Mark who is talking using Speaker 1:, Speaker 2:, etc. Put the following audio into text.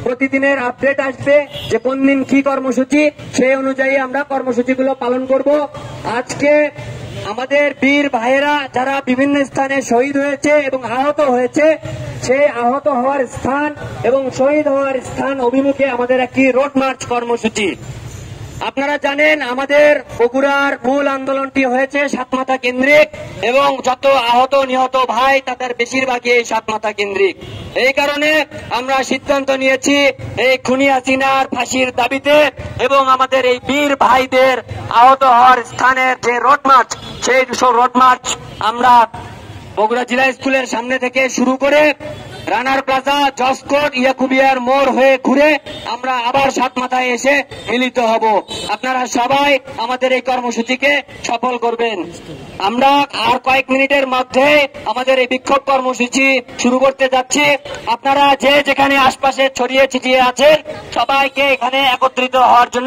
Speaker 1: প্রতিদিনের আপডেট আসবে যে কোন দিন কি কর্মসূচি, সেই অনুযায়ী আমরা কর্মসূচিগুলো পালন করব। আজকে আমাদের বীর ভাইয়েরা যারা বিভিন্ন স্থানে শহীদ হয়েছে এবং আহত হয়েছে, সেই আহত হওয়ার স্থান এবং শহীদ হওয়ার স্থান অভিমুখে আমাদের একটি রোড মার্চ কর্মসূচি। আপনারা জানেন আমাদের বগুড়ার মূল আন্দোলনটি হয়েছে সাতমাথা কেন্দ্রিক এবং যত আহত নিহত ভাই তাদের বেশিরভাগই এই সাতমাথা কেন্দ্রিক। এই কারণে আমরা সিদ্ধান্ত নিয়েছি এই খুনি হাসিনার ফাঁসির দাবিতে এবং আমাদের এই বীর ভাইদের আহত হওয়ার স্থানের যে রোড মার্চ, সেই রোড মার্চ আমরা বগুড়া জেলা স্কুলের সামনে থেকে শুরু করে রানার প্লাজা, জসকোট, ইয়াকুবিয়ার মোড় হয়ে ঘুরে আমরা আবার সাতমাথায় এসে মিলিত হব। আপনারা সবাই আমাদের এই কর্মসূচিকে সফল করবেন। আমরা আর কয়েক মিনিটের মধ্যে আমাদের এই বিক্ষোভ কর্মসূচি শুরু করতে যাচ্ছি। আপনারা যে যেখানে আশপাশে ছড়িয়ে ছিটিয়ে আছেন সবাইকে এখানে একত্রিত হওয়ার জন্য